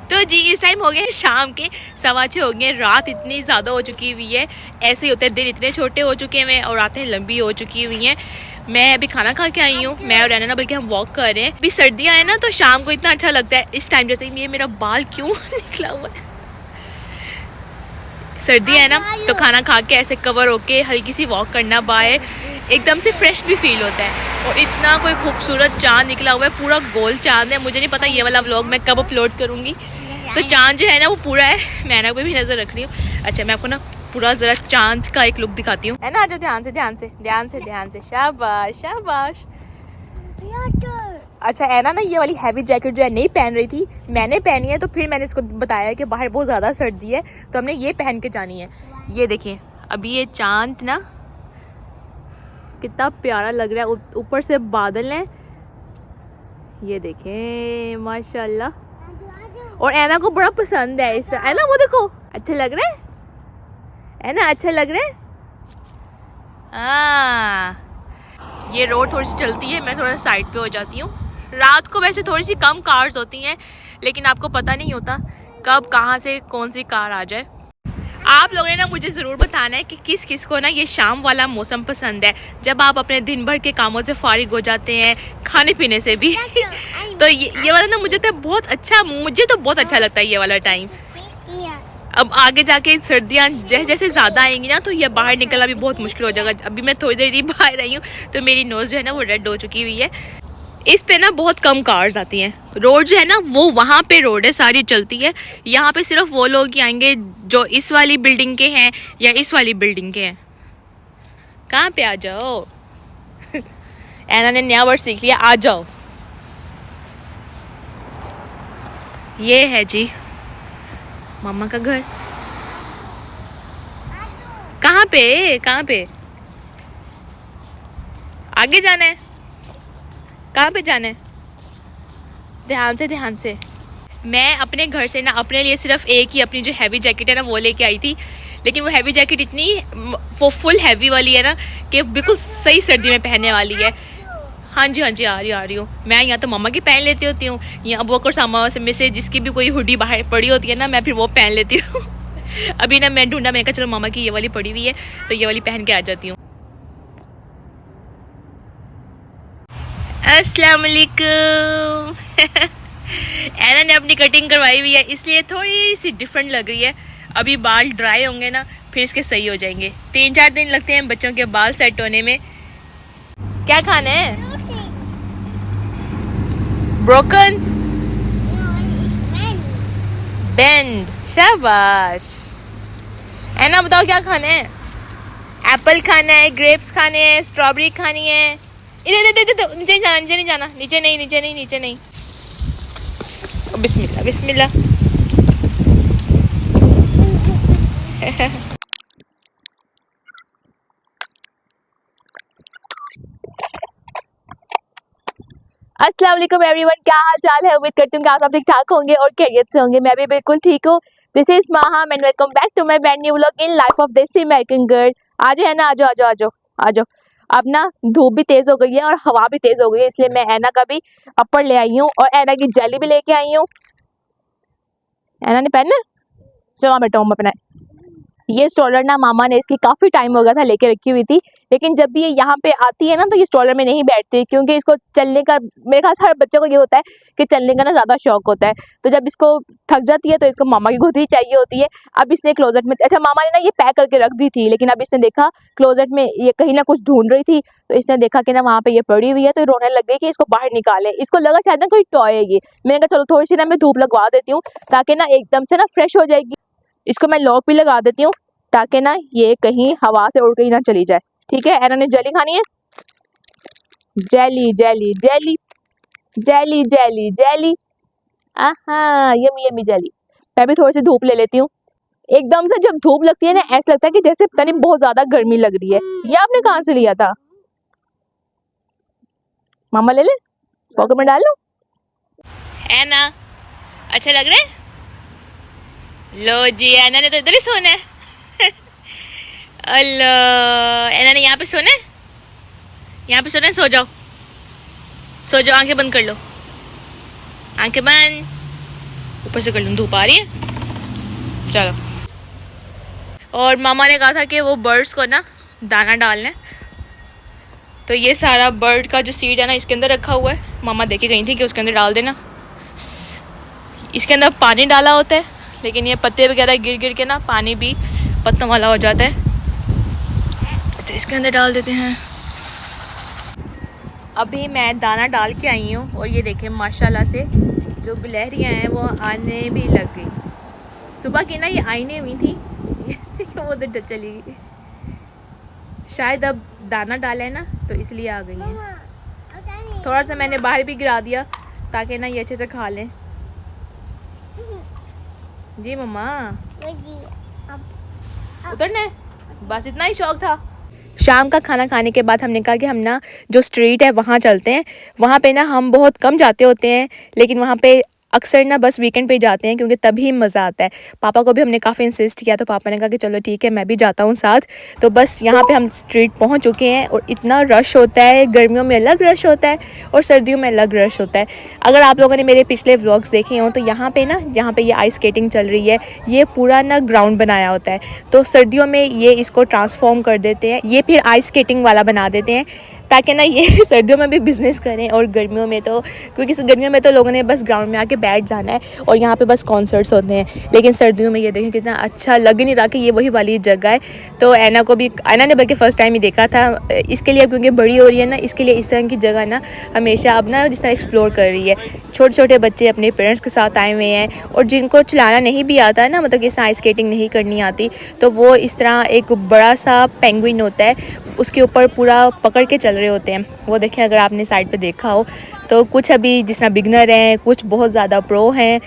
तो जी इस टाइम हो गए शाम के 6:15 हो गए। रात इतनी ज़्यादा हो चुकी हुई है, ऐसे ही होते हैं, दिन इतने छोटे हो चुके हैं और रातें लंबी हो चुकी हुई हैं। मैं अभी खाना खा के आई हूँ, मैं और रैना ना, बल्कि हम वॉक कर रहे हैं। अभी सर्दियाँ हैं ना, तो शाम को इतना अच्छा लगता है इस टाइम। जैसे ये मेरा बाल क्यों निकला हुआ है, सर्दी है ना, तो खाना खा के ऐसे कवर होके हल्की सी वॉक करना बाहर, एकदम से फ्रेश भी फील होता है। और इतना कोई खूबसूरत चांद निकला हुआ है, पूरा गोल चांद है। मुझे नहीं पता ये वाला व्लॉग मैं कब अपलोड करूँगी। तो चांद जो है ना वो पूरा है, मैं ना पे भी नज़र रख रही हूँ। अच्छा मैं आपको ना पूरा ज़रा चांद का एक लुक दिखाती हूँ, है ना। जो ध्यान से ध्यान से ध्यान से ध्यान से, शाबाश शाबाश। अच्छा ऐना ना ये वाली हैवी जैकेट जो है नहीं पहन रही थी, मैंने पहनी है। तो फिर मैंने इसको बताया कि बाहर बहुत ज़्यादा सर्दी है, तो हमने ये पहन के जानी है। ये देखिए अभी ये चांद ना कितना प्यारा लग रहा है, ऊपर से बादल हैं, ये देखें माशाल्लाह। और ऐना को बड़ा पसंद है इस, ऐना वो देखो अच्छा लग रहा है, ऐना अच्छा लग रहा है। हाँ ये रोड थोड़ी सी चलती है, मैं थोड़ा साइड पे हो जाती हूँ। रात को वैसे थोड़ी सी कम कार्स होती हैं, लेकिन आपको पता नहीं होता कब कहाँ से कौन सी कार आ जाए। आप लोगों ने ना मुझे ज़रूर बताना है कि किस किस को ना ये शाम वाला मौसम पसंद है, जब आप अपने दिन भर के कामों से फारिग हो जाते हैं, खाने पीने से भी। तो ये वाला ना मुझे तो बहुत अच्छा लगता है ये वाला टाइम। अब आगे जाके सर्दियाँ जैसे जैसे ज़्यादा आएंगी ना, तो ये बाहर निकलना भी बहुत मुश्किल हो जाएगा। अभी मैं थोड़ी देर ही बाहर आई हूँ, तो मेरी नोज़ जो है ना वो रेड हो चुकी हुई है। इस पे ना बहुत कम कार्स आती हैं, रोड जो है ना वो वहाँ पे रोड है, सारी चलती है। यहाँ पे सिर्फ वो लोग ही आएंगे जो इस वाली बिल्डिंग के हैं या इस वाली बिल्डिंग के हैं। कहाँ पे आ जाओ ऐना ने नया वर्ड सीख लिया, आ जाओ। ये है जी मामा का घर। कहाँ पे आगे जाना है, कहाँ पे जाना है, ध्यान से। मैं अपने घर से ना अपने लिए सिर्फ एक ही अपनी जो हैवी जैकेट है ना वो लेके आई थी, लेकिन वो हैवी जैकेट इतनी वो फुल हैवी वाली है ना कि बिल्कुल सही सर्दी में पहनने वाली है। हाँ जी आ रही हूँ। मैं यहाँ तो मम्मा की पहन लेती होती हूँ, यहाँ वो और सामा में से जिसकी भी कोई हुडी बाहर पड़ी होती है ना, मैं फिर वो पहन लेती हूँ। अभी ना मैं ढूंढा, मैंने कहा चलो मामा की ये वाली पड़ी हुई है तो ये वाली पहन के आ जाती हूँ। अस्सलाम वालेकुम। ऐना ने अपनी कटिंग करवाई हुई है, इसलिए थोड़ी सी डिफरेंट लग रही है। अभी बाल ड्राई होंगे ना फिर इसके सही हो जाएंगे। 3-4 दिन लगते हैं बच्चों के बाल सेट होने में। क्या खाना है? ब्रोकन बेंड, शाबाश। ऐना बताओ क्या खाना है? एप्पल खाना है, ग्रेप्स खाने हैं, स्ट्रॉबेरी खानी है। इधर नीचे नहीं जाना, नीचे नहीं। बिस्मिल्लाह बिस्मिल्लाह। अस्सलाम वालेकुम एवरीवन, क्या हाल चाल है? उम्मीद करती हूँ कि आप सब ठीक ठाक होंगे और खैरियत से होंगे। मैं भी बिल्कुल ठीक हूँ। This is Maha and welcome back to my brand new vlog in life of desi American girl. आज है ना, आ जाओ। अब ना धूप भी तेज हो गई है और हवा भी तेज हो गई है, इसलिए मैं ऐना का भी अपर ले आई हूँ और ऐना की जेली भी लेके आई हूँ। ऐना ने पहनना, चलो बेटा अपना। ये स्ट्रॉलर ना मामा ने इसकी काफ़ी टाइम हो गया था लेके रखी हुई थी, लेकिन जब भी ये यहाँ पे आती है ना तो ये स्ट्रॉलर में नहीं बैठती, क्योंकि इसको चलने का, मेरे ख्याल से हर बच्चों को ये होता है कि चलने का ना ज़्यादा शौक होता है। तो जब इसको थक जाती है तो इसको मामा की गोदी चाहिए होती है। अब इसने क्लोजेट में, अच्छा मामा ने ना ये पैक करके रख दी थी, लेकिन अब इसने देखा क्लोजेट में ये कहीं ना कुछ ढूंढ रही थी, तो इसने देखा कि ना वहाँ पे ये पड़ी हुई है, तो रोने लग गई कि इसको बाहर निकाले। इसको लगा शायद ना कोई टॉय है ये। मैंने कहा चलो थोड़ी सी ना मैं धूप लगवा देती हूँ ताकि ना एकदम से ना फ्रेश हो जाएगी। इसको मैं लॉक भी लगा देती हूँ ताकि ना ये कहीं हवा से उड़ के ही ना चली जाए। ठीक है, ऐना ने जेली खानी है, jelly jelly jelly jelly jelly jelly. आहा यमी यमी जेली। मैं भी थोड़ी सी धूप ले लेती हूँ। एकदम से जब धूप लगती है ना ऐसा लगता है कि जैसे पता नहीं बहुत ज्यादा गर्मी लग रही है। ये आपने कहाँ से लिया था? मामा ले ले, पॉकेट में डाल लो। ऐना अच्छा लग रहा है? लो जी, ऐना ने तो इधर ही सोना है। अल्लाह, ऐना ने यहाँ पे सोना है, यहाँ पे सोना है। सो जाओ, आंखें बंद कर लो, आंखें बंद। ऊपर से कर लूँ, धूप आ रही है। चलो, और मामा ने कहा था कि वो बर्ड्स को ना दाना डालना है, तो ये सारा बर्ड का जो सीड है ना इसके अंदर रखा हुआ है। मामा देखे गई थी कि उसके अंदर डाल देना। इसके अंदर पानी डाला होता है, लेकिन ये पत्ते वगैरह गिर गिर के ना पानी भी पत्तों वाला हो जाता है, तो इसके अंदर डाल देते हैं। अभी मैं दाना डाल के आई हूँ और ये देखें माशाल्लाह से जो गिलहरियाँ हैं वो आने भी लग गई। सुबह की ना ये आईने हुई थी वो उधर चली गई, शायद अब दाना डाला है ना तो इसलिए आ गई है। थोड़ा सा मैंने बाहर भी गिरा दिया ताकि ना ये अच्छे से खा लें। जी मम्मा, उतरना है, बस इतना ही शौक था। शाम का खाना खाने के बाद हमने कहा कि हम ना जो स्ट्रीट है वहाँ चलते हैं। वहाँ पे ना हम बहुत कम जाते होते हैं, लेकिन वहाँ पे अक्सर ना बस वीकेंड पे जाते हैं क्योंकि तभी मज़ा आता है। पापा को भी हमने काफ़ी इंसिस्ट किया तो पापा ने कहा कि चलो ठीक है मैं भी जाता हूँ साथ। तो बस यहाँ पे हम स्ट्रीट पहुँच चुके हैं और इतना रश होता है, गर्मियों में अलग रश होता है और सर्दियों में अलग रश होता है। अगर आप लोगों ने मेरे पिछले व्लॉग्स देखे हों तो यहाँ पे ना जहाँ पे ये आइस स्केटिंग चल रही है, ये पूरा ना ग्राउंड बनाया होता है, तो सर्दियों में ये इसको ट्रांसफॉर्म कर देते हैं, ये फिर आइस स्केटिंग वाला बना देते हैं ताकि ना ये सर्दियों में भी बिज़नेस करें। और गर्मियों में तो क्योंकि गर्मियों में तो लोगों ने बस ग्राउंड में आके बैठ जाना है और यहाँ पे बस कॉन्सर्ट्स होते हैं, लेकिन सर्दियों में ये देखें कितना अच्छा लग नहीं रहा कि ये वही वाली जगह है। तो ऐना को भी, ऐना ने बल्कि फ़र्स्ट टाइम ही देखा था, इसके लिए क्योंकि बड़ी हो रही है ना इसके लिए इस तरह की जगह ना हमेशा अब ना जिस तरह एक्सप्लोर कर रही है। छोटे छोटे बच्चे अपने पेरेंट्स के साथ आए हुए हैं और जिनको चलाना नहीं भी आता है ना, मतलब कि आइस स्केटिंग नहीं करनी आती, तो वो इस तरह एक बड़ा सा पेंगुइन होता है उसके ऊपर पूरा पकड़ के चल रहे होते हैं। वो देखें अगर आपने साइड पे देखा हो तो कुछ अभी जिस तरह बिगनर हैं, कुछ बहुत ज़्यादा प्रो हैं।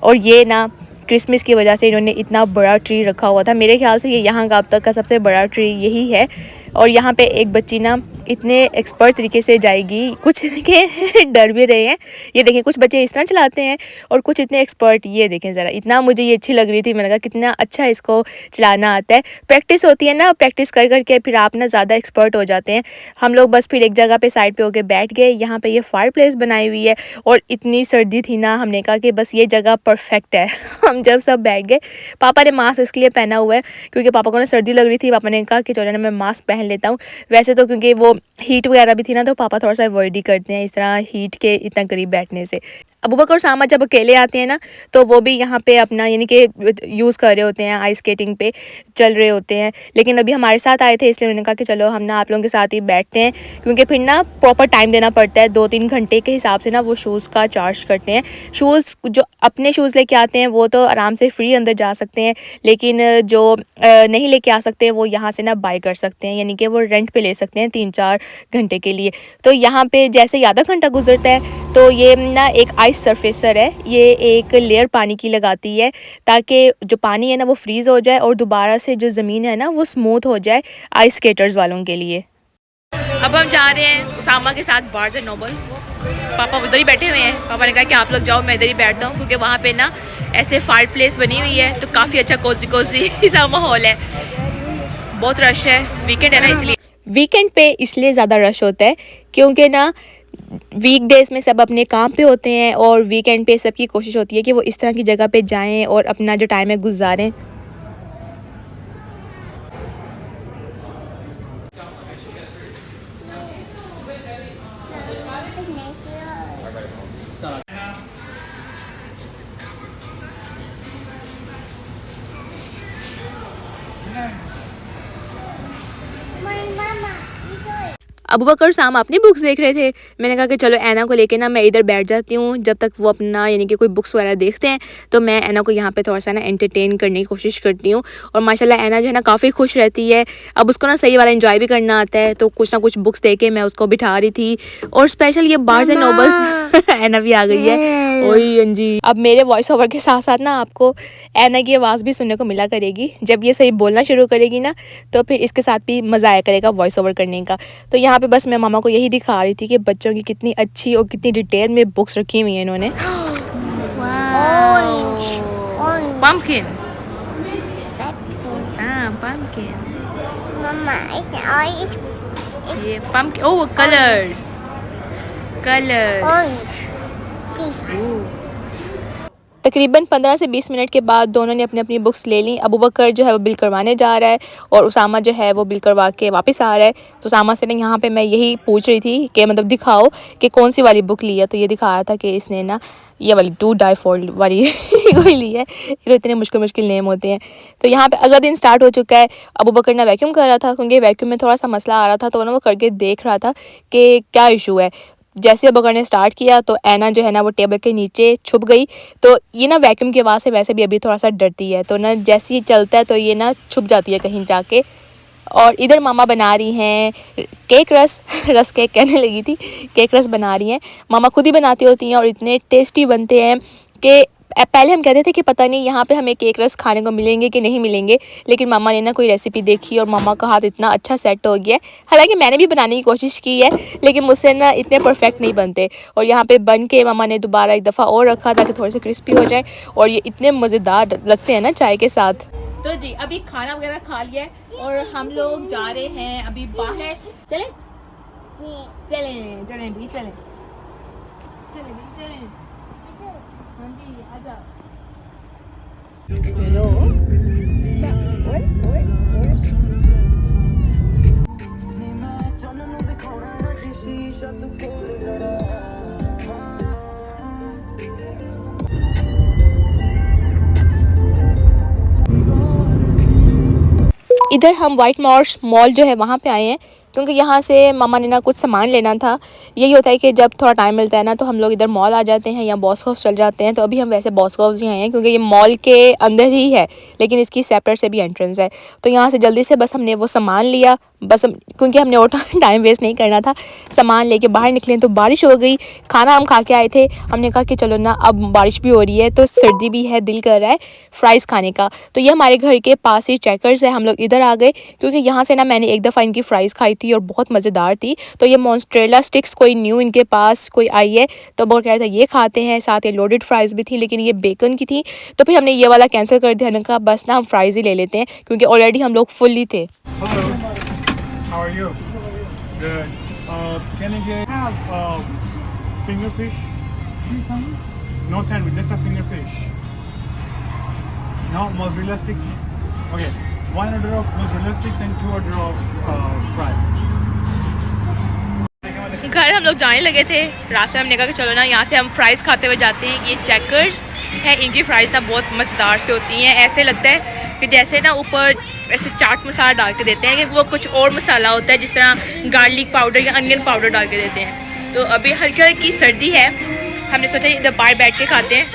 और ये ना क्रिसमस की वजह से इन्होंने इतना बड़ा ट्री रखा हुआ था, मेरे ख्याल से ये यहाँ का अब तक का सबसे बड़ा ट्री यही है। और यहाँ पे एक बच्ची ना इतने एक्सपर्ट तरीके से जाएगी, कुछ के डर भी रहे हैं। ये देखें कुछ बच्चे इस तरह चलाते हैं और कुछ इतने एक्सपर्ट, ये देखें ज़रा, इतना मुझे ये अच्छी लग रही थी। मैंने कहा कितना अच्छा इसको चलाना आता है। प्रैक्टिस होती है ना, प्रैक्टिस कर करके फिर आप ना ज़्यादा एक्सपर्ट हो जाते हैं। हम लोग बस फिर एक जगह पे साइड पे होके बैठ गए। यहाँ पे ये फायर प्लेस बनाई हुई है और इतनी सर्दी थी ना, हमने कहा कि बस ये जगह परफेक्ट है। हम जब सब बैठ गए, पापा ने मास्क इसके लिए पहना हुआ है क्योंकि पापा को ना सर्दी लग रही थी। पापा ने कहा कि चलो ना मैं मास्क पहन लेता हूँ। वैसे तो क्योंकि वो हीट वगैरह भी थी ना, तो पापा थोड़ा सा अवॉइड ही करते हैं इस तरह हीट के इतना करीब बैठने से। अबू बकर और सामा जब अकेले आते हैं ना तो वो भी यहाँ पे अपना यानी कि यूज़ कर रहे होते हैं, आइस स्केटिंग पे चल रहे होते हैं। लेकिन अभी हमारे साथ आए थे इसलिए उन्होंने कहा कि चलो हम ना आप लोगों के साथ ही बैठते हैं, क्योंकि फिर ना प्रॉपर टाइम देना पड़ता है। 2-3 घंटे के हिसाब से ना वो शूज़ का चार्ज करते हैं। शूज़ जो अपने शूज़ लेके आते हैं वो तो आराम से फ्री अंदर जा सकते हैं, लेकिन जो नहीं लेके आ सकते वो यहाँ से ना बाय कर सकते हैं, यानी कि वो रेंट पे ले सकते हैं 3-4 घंटे के लिए। तो यहाँ पे जैसे ही आधा घंटा गुजरता है तो ये ना एक आइस सरफेसर है, ये एक लेयर पानी की लगाती है ताकि जो पानी है ना वो फ्रीज़ हो जाए और दोबारा से जो ज़मीन है ना वो स्मूथ हो जाए आइस स्केटर्स वालों के लिए। अब हम जा रहे हैं उसामा के साथ बार्ज एंड नोबल। पापा उधर ही बैठे हुए हैं। पापा ने कहा कि आप लोग जाओ, मैं इधर ही बैठता हूँ, क्योंकि वहाँ पे ना ऐसे फायर प्लेस बनी हुई है तो काफ़ी अच्छा कोजी कोजी सा माहौल है। बहुत रश है, वीकेंड है ना इसलिए। वीकेंड पे इसलिए ज़्यादा रश होता है क्योंकि ना वीकडेज़ में सब अपने काम पे होते हैं और वीकेंड पे सबकी कोशिश होती है कि वो इस तरह की जगह पे जाएं और अपना जो टाइम है गुजारें। अबू बकर साम अपनी बुक्स देख रहे थे। मैंने कहा कि चलो ऐना को लेके ना मैं इधर बैठ जाती हूँ जब तक वो अपना यानी कि कोई बुक्स वगैरह देखते हैं, तो मैं ऐना को यहाँ पे थोड़ा सा ना एंटरटेन करने की कोशिश करती हूँ। और माशाल्लाह ऐना जो है ना काफ़ी खुश रहती है। अब उसको ना सही वाला एंजॉय भी करना आता है, तो कुछ ना कुछ बुक्स दे के मैं उसको बिठा रही थी। और स्पेशल ये बार्ज एंड नोबल्स ऐना भी आ गई है। ओही अंजी, अब मेरे वॉइस ओवर के साथ साथ ना आपको ऐना की आवाज़ भी सुनने को मिला करेगी। जब ये सही बोलना शुरू करेगी ना तो फिर इसके साथ भी मज़ा आया करेगा वॉइस ओवर करने का। तो यहाँ पे बस मैं मामा को यही दिखा रही थी कि बच्चों की कितनी अच्छी और कितनी डिटेल में बुक्स रखी हुई हैं इन्होंने। Pumpkin. Pumpkin. Mama, it's orange. ये pumpkin. Oh, colors. Orange. Fish. तकरीबन 15 से 20 मिनट के बाद दोनों ने अपनी अपनी बुक्स ले ली। अबू बकर जो है वो बिल करवाने जा रहा है और उसामा जो है वो बिल करवा के वापस आ रहा है। तो उसामा से ना यहाँ पे मैं यही पूछ रही थी कि मतलब दिखाओ कि कौन सी वाली बुक ली है। तो ये दिखा रहा था कि इसने ना ये वाली टू डाई फोल्ड वाली कोई ली है। ये इतने मुश्किल नेम होते हैं। तो यहाँ पे अगला दिन स्टार्ट हो चुका है। अबू बकर ना वैक्यूम कर रहा था क्योंकि वैक्यूम में थोड़ा सा मसला आ रहा था, तो ना वो करके देख रहा था कि क्या इशू है। जैसे अबू बकर ने स्टार्ट किया तो ऐना जो है ना वो टेबल के नीचे छुप गई। तो ये ना वैक्यूम की आवाज़ से वैसे भी अभी थोड़ा सा डरती है, तो ना जैसे ही चलता है तो ये ना छुप जाती है कहीं जाके। और इधर मामा बना रही हैं केक रस रस केक कहने लगी थी, केक रस बना रही हैं। मामा खुद ही बनाती होती हैं और इतने टेस्टी बनते हैं कि पहले हम कहते थे कि पता नहीं यहाँ पे हमें केक रस खाने को मिलेंगे कि नहीं मिलेंगे, लेकिन मामा ने ना कोई रेसिपी देखी और मामा का हाथ इतना अच्छा सेट हो गया। हालांकि मैंने भी बनाने की कोशिश की है लेकिन मुझसे ना इतने परफेक्ट नहीं बनते। और यहाँ पे बन के मामा ने दोबारा एक दफ़ा और रखा ताकि थोड़े से क्रिस्पी हो जाए और ये इतने मज़ेदार लगते हैं ना चाय के साथ। तो जी अभी खाना वगैरह खा लिया है और हम लोग जा रहे हैं अभी बाहर। चलें चलें चलें भी चलें चलें भी चलें। हाँ जी आ जाओ। इधर हम वाइट मार्श मॉल जो है वहाँ पे आए हैं क्योंकि यहाँ से मामा ने ना कुछ सामान लेना था। यही होता है कि जब थोड़ा टाइम मिलता है ना तो हम लोग इधर मॉल आ जाते हैं या बॉस्कोव चल जाते हैं। तो अभी हम वैसे बॉस्कोव ही आए हैं क्योंकि ये मॉल के अंदर ही है लेकिन इसकी सेपरेट से भी एंट्रेंस है। तो यहाँ से जल्दी से बस हमने वो सामान लिया, बस क्योंकि हमने और टाइम वेस्ट नहीं करना था। सामान लेके बाहर निकले तो बारिश हो गई। खाना हम खा के आए थे, हमने कहा कि चलो ना अब बारिश भी हो रही है तो सर्दी भी है, दिल कर रहा है फ्राइज़ खाने का। तो ये हमारे घर के पास ही चेकर्स है, हम लोग इधर आ गए क्योंकि यहाँ से ना मैंने एक दफ़ा इनकी फ़्राइज़ खाई थी और बहुत मज़ेदार थी। तो ये मॉन्स्ट्रेला स्टिक्स कोई न्यू इनके पास कोई आई है तो वो कह रहा था ये खाते हैं, साथ ये लोडेड फ्राइज़ भी थी लेकिन ये बेकन की थी। तो फिर हमने ये वाला कैंसिल कर दिया, हमने कहा बस ना हम फ्राइज़ ही ले लेते हैं क्योंकि ऑलरेडी हम लोग फुल ही थे। How are you? Good. Can I get finger fish? No sandwich, just a finger fish. No mozzarella sticks. Okay, 1 order of mozzarella sticks and 2 order of fries. घर हम लोग जाने लगे थे, रास्ते में हमने कहा कि चलो ना यहाँ से हम फ्राइज़ खाते हुए जाते हैं। ये चेकर्स है, इनकी फ्राइज़ ना बहुत मज़ेदार से होती हैं। ऐसे लगता है कि जैसे ना ऊपर ऐसे चाट मसाला डाल के देते हैं, लेकिन वो कुछ और मसाला होता है जिस तरह गार्लिक पाउडर या अनियन पाउडर डाल के देते हैं। तो अभी हल्की हल्की सर्दी है, हमने सोचा इधर बाहर बैठ के खाते हैं,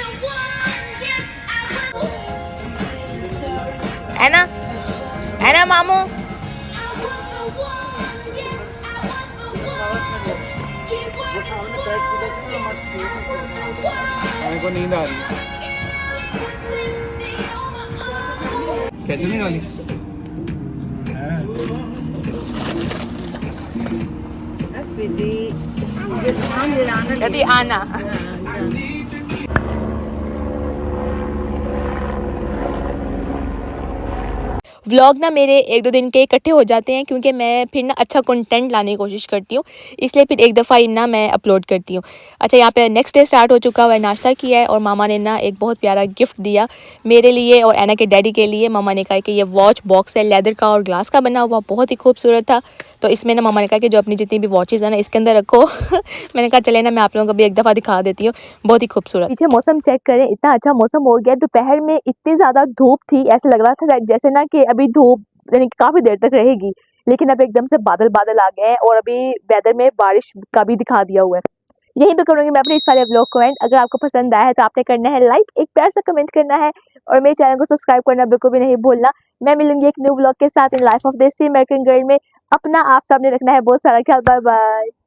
है ना मामू। मेरे को नींद आ रही है। कैसे नहीं वाली? यदि आना व्लॉग ना मेरे 1-2 दिन के इकट्ठे हो जाते हैं क्योंकि मैं फिर ना अच्छा कंटेंट लाने की कोशिश करती हूँ, इसलिए फिर एक दफ़ा ही ना मैं अपलोड करती हूँ। अच्छा यहाँ पे नेक्स्ट डे स्टार्ट हो चुका हुआ है, नाश्ता किया है और मामा ने ना एक बहुत प्यारा गिफ्ट दिया मेरे लिए और ऐना के डैडी के लिए। मामा ने कहा कि ये वॉच बॉक्स है, लेदर का और ग्लास का बना हुआ, बहुत ही खूबसूरत था। तो इसमें ना मामा ने कहा कि जो अपनी जितनी भी वॉचेज़ है ना इसके अंदर रखो। मैंने कहा चले ना मैं आप लोगों को भी एक दफ़ा दिखा देती हूँ, बहुत ही खूबसूरत। पीछे मौसम चेक करें, इतना अच्छा मौसम हो गया। दोपहर में इतनी ज़्यादा धूप थी, ऐसे लग रहा था जैसे ना कि अभी धूप यानी कि काफ़ी देर तक रहेगी, लेकिन अब एकदम से बादल बादल आ गए हैं और अभी वेदर में बारिश का भी दिखा दिया हुआ है। यहीं पे करूँगी मैं अपने इस सारे व्लॉग कमेंट। अगर आपको पसंद आया है तो आपने करना है लाइक, एक प्यार सा कमेंट करना है और मेरे चैनल को सब्सक्राइब करना बिल्कुल भी नहीं भूलना। मैं मिलूंगी एक न्यू व्लॉग के साथ in life of desi American girl में। अपना आप सबने रखना है बहुत सारा ख्याल। Bye bye.